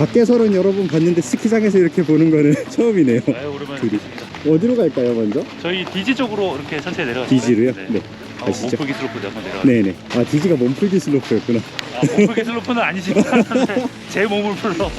밖에서는 여러 번 봤는데 스키장에서 이렇게 보는 거는 처음이네요. 아유, 오랜만이십니다. 어디로 갈까요 먼저? 저희 디지 쪽으로 이렇게 천천히 내려가요. 디지로요? 네. 가시죠. 몸풀기 슬로프 한번 내려가요. 네네. 아 디지가 몸풀기 슬로프였구나. 아, 몸풀기 슬로프는 아니지만 제 몸을 풀러.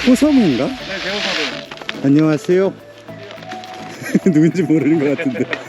호섬인가? 네, 대호사도. 안녕하세요. 누군지 모르는 것 같은데. 봤어?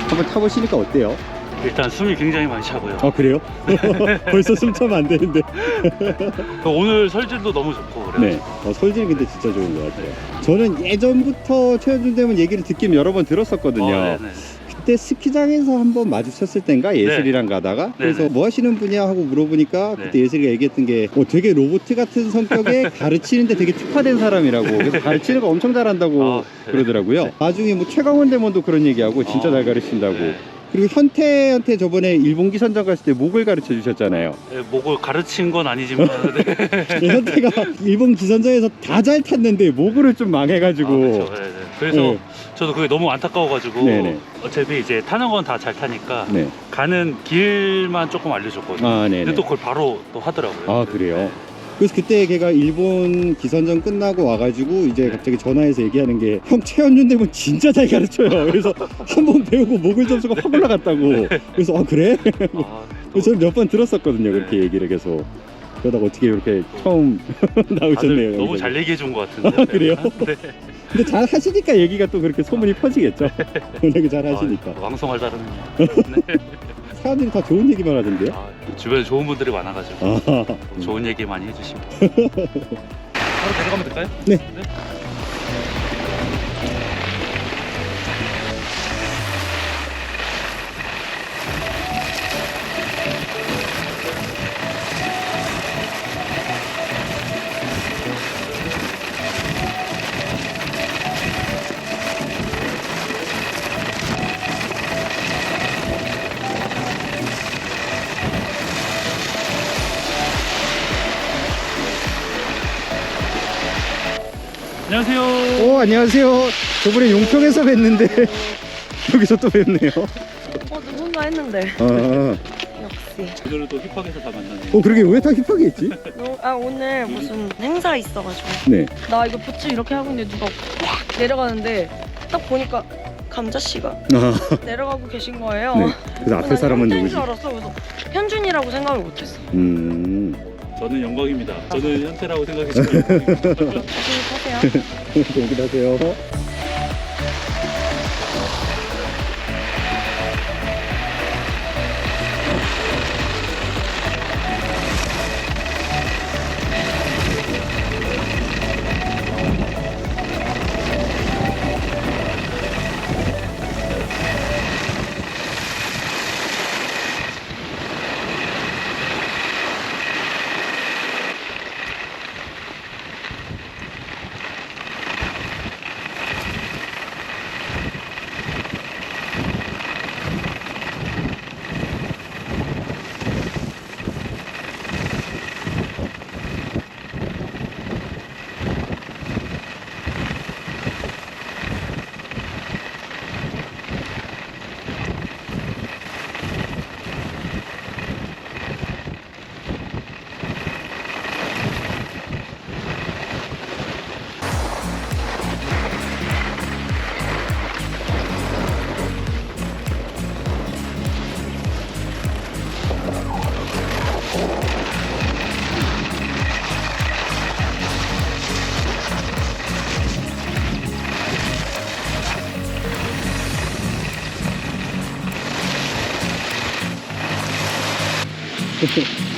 한번 타보시니까 어때요? 일단 숨이 굉장히 많이 차고요. 아 그래요? 벌써 숨 차면 안 되는데. 오늘 설질도 너무 좋고 그래요. 네. 설질이 근데 진짜 좋은 것 같아요. 저는 예전부터 최현준 대원 얘기를 듣긴 여러 번 들었었거든요. 네네. 그때 스키장에서 한번 마주쳤을 땐가 예슬이랑 가다가 그래서 네네. 뭐 하시는 분이야 하고 물어보니까 네. 그때 예슬이가 얘기했던 게 되게 로봇 같은 성격에 가르치는데 되게 특화된 사람이라고 그래서 가르치는 거 엄청 잘한다고 아, 네. 그러더라고요. 네. 나중에 뭐 최강원 대원도 그런 얘기하고 진짜 잘 가르친다고. 네. 그리고 현태한테 저번에 일본 기선전 갔을 때 목을 가르쳐 주셨잖아요. 네, 목을 가르친 건 아니지만 네. 현태가 일본 기선전에서 다 잘 탔는데 목을 좀 망해가지고. 그렇죠. 네, 네. 그래서 네. 저도 그게 너무 안타까워가지고 네네. 어차피 이제 타는 건 다 잘 타니까 네. 가는 길만 조금 알려줬거든요. 아, 네네. 근데 또 그걸 바로 또 하더라고요. 아 그래요? 그래서 그때 걔가 일본 기선전 끝나고 와가지고 이제 갑자기 전화해서 얘기하는 게 형 최현준 대본 진짜 잘 가르쳐요. 그래서 한 번 배우고 목을 점수가 확 올라갔다고. 그래서 아 그래? 아, 또 저는 몇 번 들었었거든요. 그렇게 네. 얘기를 계속. 그러다가 어떻게 이렇게 처음 나오셨네요. 다들 너무 여기서. 잘 얘기해 준 것 같은데. 아, 그래요? 네. 근데 잘 하시니까 얘기가 또 그렇게 소문이 퍼지겠죠. 워낙에 잘 하시니까. 아, 왕성할 따르는요. 네. 사람들이 다 좋은 얘기만 하던데요? 아, 주변에 좋은 분들이 많아가지고 아, 좋은 얘기 많이 해주십니다. 바로 내려가면 될까요? 네. 안녕하세요. 안녕하세요. 저번에 용평에서 뵀는데 여기서 또 뵙네요. 누군가 했는데 아, 역시 오늘은 또 힙합에서 다 만나네요. 그러게 왜 다 힙하게 했지? 오늘 무슨 행사 있어가지고 네. 나 이거 부츠 이렇게 하고 있는데 누가 확 내려가는데 딱 보니까 감자씨가 아, 내려가고 계신 거예요. 네. 그래서 앞에 사람은 현준인 누구지? 줄 알았어. 그래서 현준이라고 생각을 못했어. 저는 영광입니다. 저는 현태라고 생각해 주세요. 조심히 타세요. 여기 하세요.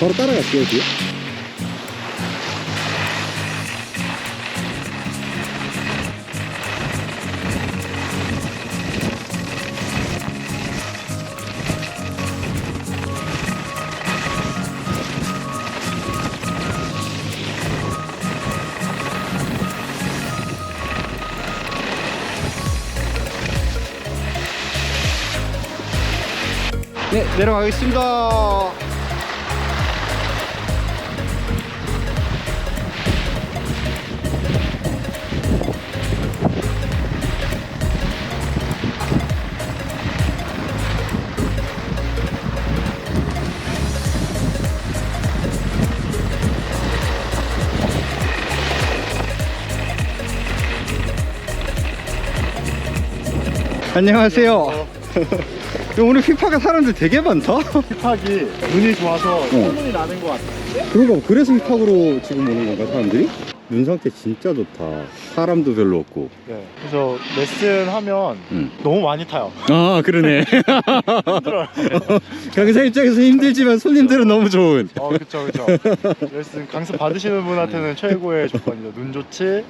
바로 따라갈게요, 뒤에. 네, 내려가겠습니다. 안녕하세요. 오늘 휘파가 사람들 되게 많다. 힙학이 눈이 좋아서 소문이 나는 것 같아. 그러니까 그래서 힙학으로 지금 오는 건가 사람들이? 눈 상태 진짜 좋다. 사람도 별로 없고. 네. 그래서 레슨 하면 너무 많이 타요. 아 그러네. 힘들어요. 강사 입장에서 힘들지만 손님들은 너무 좋은. 그쵸. 레슨 강습 받으시는 분한테는 최고의 조건이죠. 눈 좋지,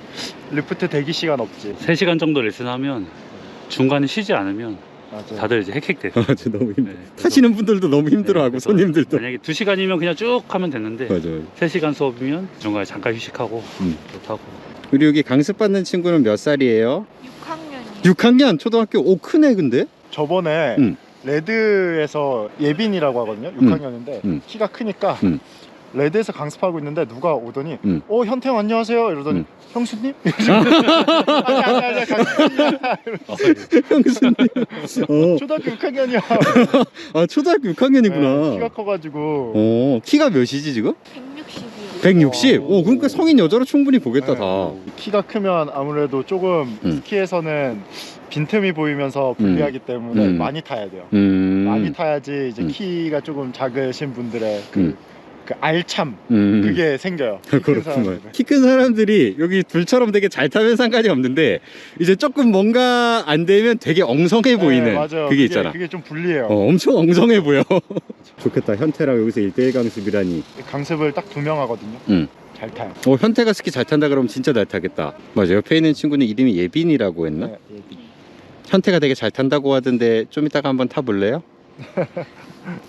리프트 대기 시간 없지. 3시간 정도 레슨하면 중간에 쉬지 않으면 맞아요. 다들 이제 헥헥대. 저 너무 힘들어. 네, 그래서- 타시는 분들도 너무 힘들어하고 그래서 손님들도. 만약에 2시간이면 그냥 쭉 하면 되는데 맞아요. 3시간 수업이면 중간에 잠깐 휴식하고 또 타고. 우리 여기 강습 받는 친구는 몇 살이에요? 6학년이요. 6학년 초등학교. 오 크네 근데. 저번에 레드에서 예빈이라고 하거든요. 6학년인데 키가 크니까 레드에서 강습하고 있는데 누가 오더니 현태형 안녕하세요 이러더니 형수님? 아니 강수님이야. 형수님. 초등학교 6학년이야. 아 초등학교 6학년이구나. 키가 커가지고 키가 몇이지 지금? 160이요. 160? 오 그러니까 성인 여자로 충분히 보겠다 네. 다. 키가 크면 아무래도 조금 스키에서는 빈틈이 보이면서 불리하기 때문에 많이 타야 돼요. 많이 타야지 이제 키가 조금 작으신 분들의 그 알참 그게 생겨요. 그렇구만. 키 큰 사람들이 여기 둘처럼 되게 잘 타면 상관이 없는데 이제 조금 뭔가 안 되면 되게 엉성해 보이는 맞아요. 그게 있잖아. 그게 좀 불리해요. 엄청 엉성해 보여. 좋겠다. 현태랑 여기서 1대1 강습이라니. 강습을 딱 2명 하거든요. 잘 타요. 현태가 스키 잘 탄다 그러면 진짜 잘 타겠다. 맞아. 옆에 있는 친구는 이름이 예빈이라고 했나? 네, 예빈. 현태가 되게 잘 탄다고 하던데 좀 이따가 한번 타볼래요?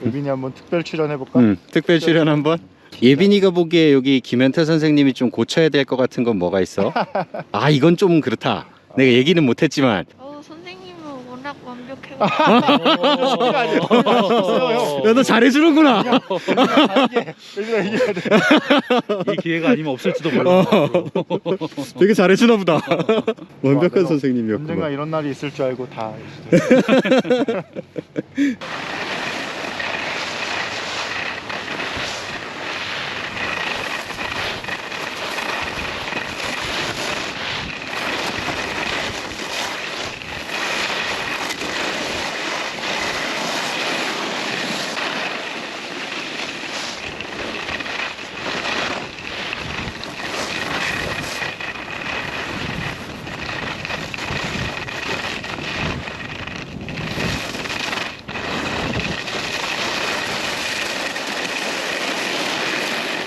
예빈이 한번 특별 출연해볼까? 특별 출연 한번. 예빈이가 보기에 여기 김현태 선생님이 좀 고쳐야 될 것 같은 건 뭐가 있어? 아 이건 좀 그렇다. 내가 얘기는 못했지만. 선생님은 워낙 완벽해요. 스키가 아니에요. 야 너 잘해주는구나. 예빈아 이겨야 돼. 이 기회가 아니면 없을지도 몰라. 되게 잘해주나 보다. 완벽한 내가 선생님이었구나. 언젠가 이런 날이 있을 줄 알고 다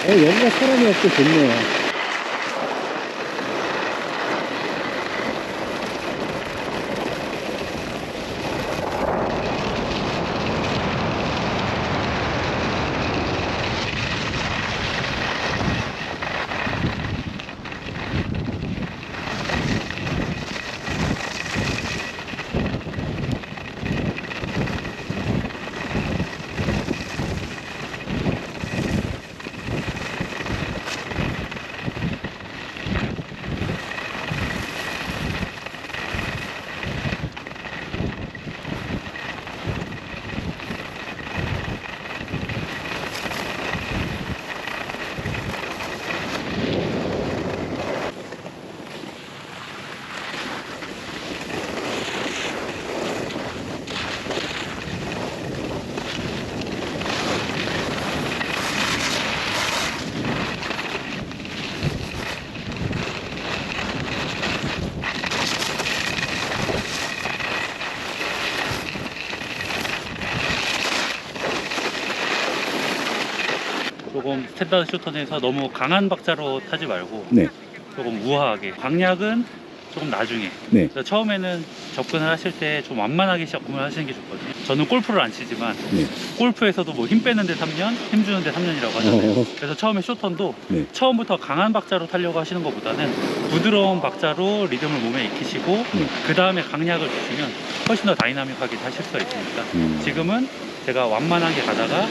여기가 사람이 없고 좋네요. 조금 스탠다드 쇼턴에서 너무 강한 박자로 타지 말고 네. 조금 우아하게. 강약은 조금 나중에. 네. 그래서 처음에는 접근을 하실 때 좀 완만하게 접근을 하시는 게 좋거든요. 저는 골프를 안 치지만 네. 골프에서도 뭐 힘 빼는데 3년, 힘 주는데 3년이라고 하잖아요. 그래서 처음에 쇼턴도 네. 처음부터 강한 박자로 타려고 하시는 것보다는 부드러운 박자로 리듬을 몸에 익히시고 그 다음에 강약을 주시면 훨씬 더 다이나믹하게 타실 수가 있으니까 지금은 제가 완만하게 가다가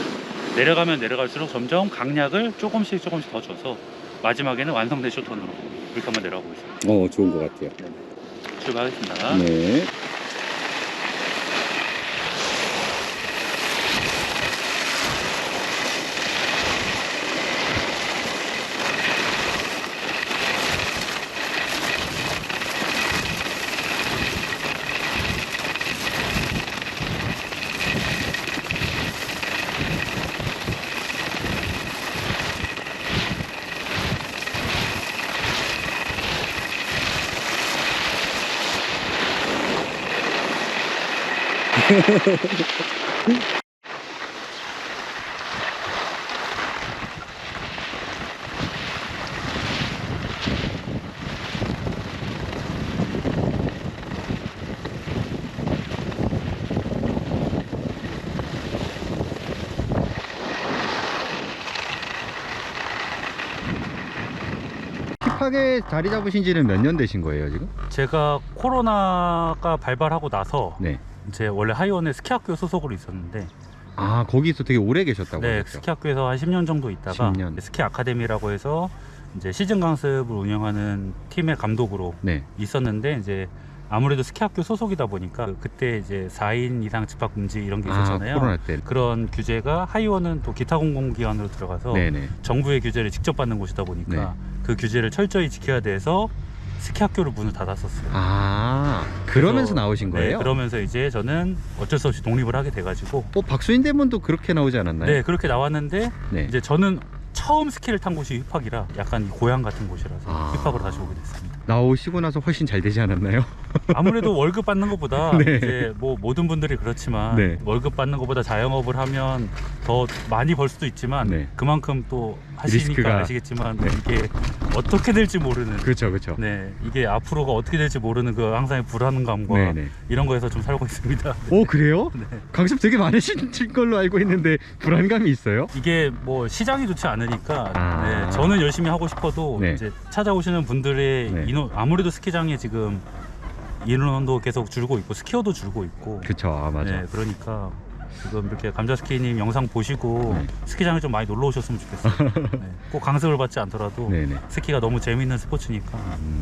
내려가면 내려갈수록 점점 강약을 조금씩 더 줘서 마지막에는 완성된 쇼턴으로 이렇게 한번 내려가고 있습니다. 좋은 것 같아요. 출발하겠습니다. 네. 힙하게 자리 잡으신 지는 몇 년 되신 거예요, 지금? 제가 코로나가 발발하고 나서 네. 제 원래 하이원에 스키학교 소속으로 있었는데 아, 거기서 되게 오래 계셨다고 네, 하셨죠? 스키학교에서 한 10년 정도 있다가 10년. 스키 아카데미라고 해서 이제 시즌 강습을 운영하는 팀의 감독으로 네. 있었는데 이제 아무래도 스키학교 소속이다 보니까 그때 이제 4인 이상 집합 금지 이런 게 있었잖아요. 코로나 때. 그런 규제가 하이원은 또 기타 공공기관으로 들어가서 네네. 정부의 규제를 직접 받는 곳이다 보니까 네. 그 규제를 철저히 지켜야 돼서 스키학교를 문을 닫았었어요. 아, 그러면서 그래서, 나오신 거예요? 네, 그러면서 이제 저는 어쩔 수 없이 독립을 하게 돼가지고 박수인 대문도 그렇게 나오지 않았나요? 네, 그렇게 나왔는데 네. 이제 저는 처음 스키를 탄 곳이 휘팍이라 약간 고향 같은 곳이라서 휘팍으로 다시 오게 됐습니다. 나오시고 나서 훨씬 잘 되지 않았나요? 아무래도 월급 받는 것보다 네. 이제 뭐 모든 분들이 그렇지만 네. 월급 받는 것보다 자영업을 하면 더 많이 벌 수도 있지만 네. 그만큼 또 하시니까 리스크가. 아시겠지만 네. 이게 어떻게 될지 모르는 그렇죠, 그렇죠. 네, 이게 앞으로가 어떻게 될지 모르는 그 항상의 불안감과 네네. 이런 거에서 좀 살고 있습니다. 오, 그래요? 네. 강습 되게 많으신 걸로 알고 있는데 불안감이 있어요? 이게 뭐 시장이 좋지 않으니까 아. 네, 저는 열심히 하고 싶어도 네. 이제 찾아오시는 분들의 네. 인원, 아무래도 스키장에 지금 인원도 계속 줄고 있고 스키어도 줄고 있고 그쵸, 아, 맞아. 네, 그러니까 지금 이렇게 감자스키님 영상 보시고 네. 스키장에 좀 많이 놀러 오셨으면 좋겠어요. 네, 꼭 강습을 받지 않더라도 네네. 스키가 너무 재밌는 스포츠니까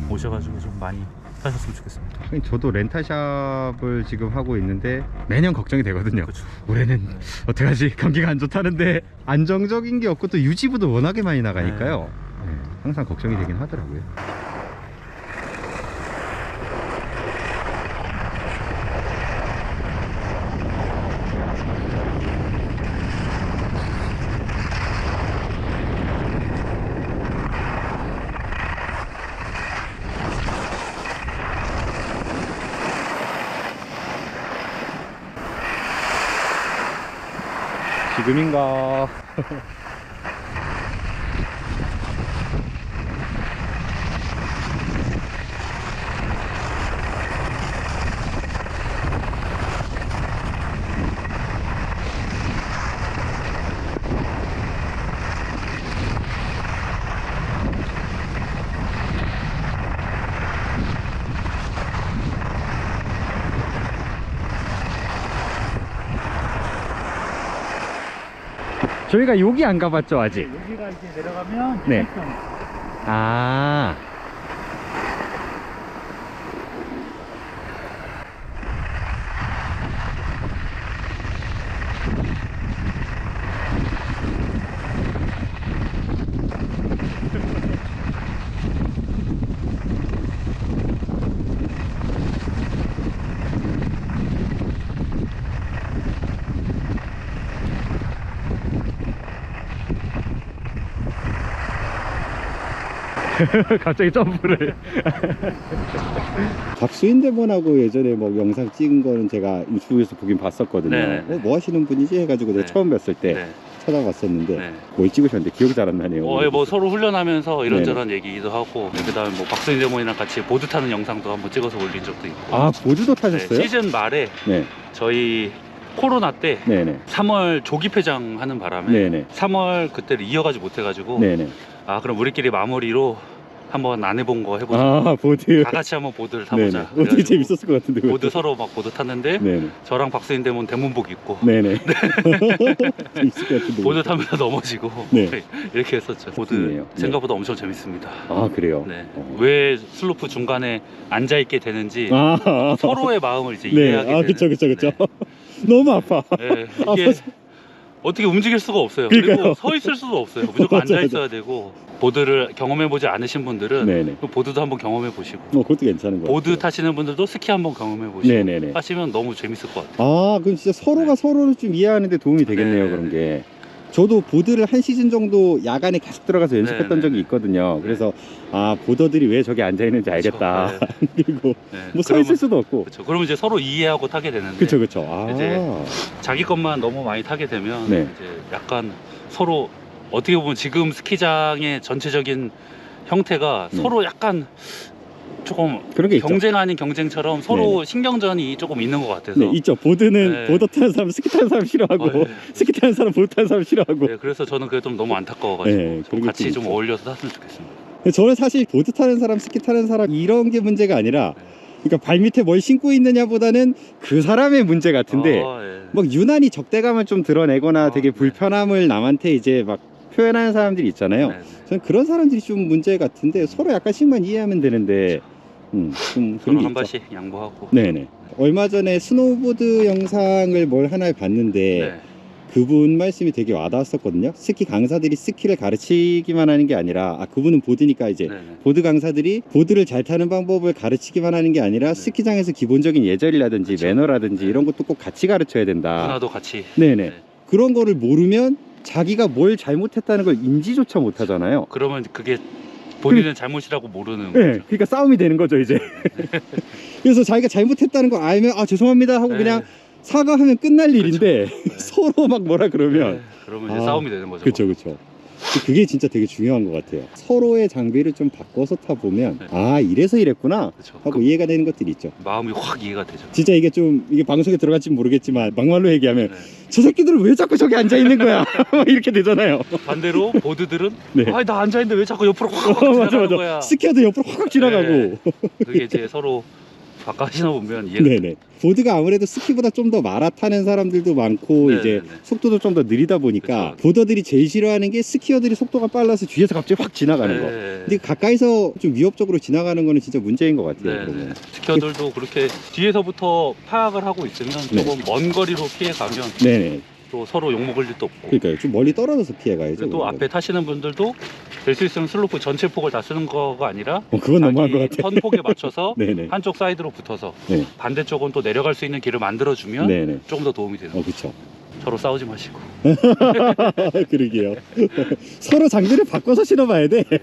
오셔가지고 좀 많이 하셨으면 좋겠습니다. 저도 렌탈샵을 지금 하고 있는데 매년 걱정이 되거든요. 그렇죠. 올해는 네. 어떡하지? 경기가 안 좋다는데 안정적인 게 없고 또 유지부도 워낙에 많이 나가니까요. 네, 항상 걱정이 되긴 하더라고요. 지금인가? 저희가 여기 안 가봤죠, 아직? 여기가 이제 내려가면 네. 아. 갑자기 점프를. 박수인대본하고 예전에 뭐 영상 찍은 거는 제가 유튜브에서 보긴 봤었거든요. 네네. 뭐 하시는 분이지 해가지고 내가 네. 처음 뵀을 때 네. 찾아봤었는데 네. 뭘 찍으셨는데 기억이 잘 안 나네요. 뭐 서로 훈련하면서 이런저런 얘기도 하고, 그다음에 뭐 박선희 대모이랑 같이 보드 타는 영상도 한번 찍어서 올린 적도 있고. 아, 보드도 네, 타셨어요? 시즌 말에 네. 저희 코로나 때 네네. 3월 조기 폐장 하는 바람에 네네. 3월 그때를 이어가지 못해가지고, 네네. 아 그럼 우리끼리 마무리로 한번 안 해본 거 해보자. 아, 보드. 다 같이 한번 보드를 네네. 타보자. 되게 그래가지고 재밌었을 것 같은데. 보드 서로 막 보드 탔는데, 네네. 저랑 박수인 대문 대문복 입고 네네. 재밌을 것 같은데. 보드 타면서 넘어지고 네. 이렇게 했었죠. 보드 좋네요. 네. 생각보다 엄청 재밌습니다. 아, 그래요? 네. 어. 왜 슬로프 중간에 앉아 있게 되는지 아, 서로의 마음을 이제 네. 이해하게 아, 되는. 그쵸, 그쵸, 그쵸. 네. 너무 아파. 네. 아, 이게 맞아. 어떻게 움직일 수가 없어요. 그러니까요. 그리고 서 있을 수도 없어요. 무조건 맞아, 앉아 있어야 되고, 보드를 경험해보지 않으신 분들은 네네. 그 보드도 한번 경험해 보시고, 그것도 괜찮은 것 같아요. 보드 타시는 분들도 스키 한번 경험해 보시고 네네네. 하시면 너무 재밌을 것 같아요. 아, 그럼 진짜 서로가 서로를 좀 이해하는 데 도움이 되겠네요, 네. 그런 게. 저도 보드를 한 시즌 정도 야간에 계속 들어가서 연습했던 네. 적이 있거든요. 그래서 아, 보더들이 왜 저기 앉아 있는지 알겠다. 그쵸, 그리고 네. 뭐 서 있을 수도 없고. 그렇죠. 그러면 이제 서로 이해하고 타게 되는데, 그쵸, 그쵸. 아, 이제 자기 것만 너무 많이 타게 되면 네. 이제 약간 서로 어떻게 보면 지금 스키장의 전체적인 형태가 네. 서로 약간 조금 그런 게 있죠. 경쟁 아닌 경쟁처럼 서로 신경전이 조금 있는 것 같아서. 네, 있죠. 보드는 네. 보더 타는 사람, 스키 타는 사람 싫어하고, 네. 스키 타는 사람, 보드 타는 사람 싫어하고. 네, 그래서 저는 그게 좀 너무 안타까워가지고 네, 좀 그런 게 같이 좀 좀 있죠. 어울려서 탔으면 좋겠습니다. 근데 저는 사실 보드 타는 사람, 스키 타는 사람 이런 게 문제가 아니라, 네. 그러니까 발밑에 뭘 신고 있느냐보다는 그 사람의 문제 같은데, 예. 막 유난히 적대감을 좀 드러내거나 되게 네. 불편함을 남한테 이제 막 표현하는 사람들이 있잖아요. 네, 네. 저는 그런 사람들이 좀 문제 같은데 서로 약간씩만 이해하면 되는데 좀 그런 서로 게 한 있죠. 발씩 양보하고. 네네. 얼마 전에 스노보드 영상을 뭘 하나 봤는데 네. 그분 말씀이 되게 와닿았었거든요. 스키 강사들이 스키를 가르치기만 하는 게 아니라, 아, 그분은 보드니까 이제 네, 네. 보드 강사들이 보드를 잘 타는 방법을 가르치기만 하는 게 아니라 네. 스키장에서 기본적인 예절이라든지 그쵸. 매너라든지 네. 이런 것도 꼭 같이 가르쳐야 된다. 문화도 같이. 네네. 네. 그런 거를 모르면 자기가 뭘 잘못했다는 걸 인지조차 못 하잖아요. 그러면 그게 본인은 잘못이라고 모르는 네, 거죠. 그러니까 싸움이 되는 거죠, 이제. 그래서 자기가 잘못했다는 걸 알면, 아, 죄송합니다 하고 네. 그냥 사과하면 끝날 일인데, 네. 서로 막 뭐라 그러면. 네. 그러면 이제 아, 싸움이 되는 거죠. 그쵸, 그쵸. 그게 진짜 되게 중요한 것 같아요. 서로의 장비를 좀 바꿔서 타보면, 네. 아, 이래서 이랬구나 그쵸. 하고 그 이해가 되는 것들이 있죠. 마음이 확 이해가 되죠. 진짜 이게 좀, 이게 방송에 들어갈지 모르겠지만, 막말로 얘기하면, 네. 저 새끼들은 왜 자꾸 저기 앉아있는 거야? 이렇게 되잖아요. 반대로 보드들은 네. 아, 나 앉아 있는데 왜 자꾸 옆으로 확 맞아, 지나가는 맞아. 거야. 스키어도 옆으로 확 지나가고. 네. 그게 이제 서로 바꿔 신어보면 이해가 네네. 보드가 아무래도 스키보다 좀 더 말아 타는 사람들도 많고, 네, 이제 네, 네. 속도도 좀 더 느리다 보니까 그쵸. 보더들이 제일 싫어하는 게 스키어들이 속도가 빨라서 뒤에서 갑자기 확 지나가는 거. 네. 근데 가까이서 좀 위협적으로 지나가는 거는 진짜 문제인 것 같아요. 네, 그러면. 네. 스키어들도 그렇게 뒤에서부터 파악을 하고 있으면 네. 조금 먼 거리로 피해 가면 네네. 또 서로 욕먹을 일도 없고. 그러니까요. 좀 멀리 떨어져서 피해가야죠. 그리고 또 그런 앞에 타시는 분들도 될 수 있으면 슬로프 전체 폭을 다 쓰는 거가 아니라 그건 너무한 것 자기 같아. 턴폭에 맞춰서 네네. 한쪽 사이드로 붙어서 네. 반대쪽은 또 내려갈 수 있는 길을 만들어주면 네네. 조금 더 도움이 되는 거죠. 그쵸. 서로 싸우지 마시고. 그러게요. 서로 장비를 바꿔서 신어봐야 돼. 네.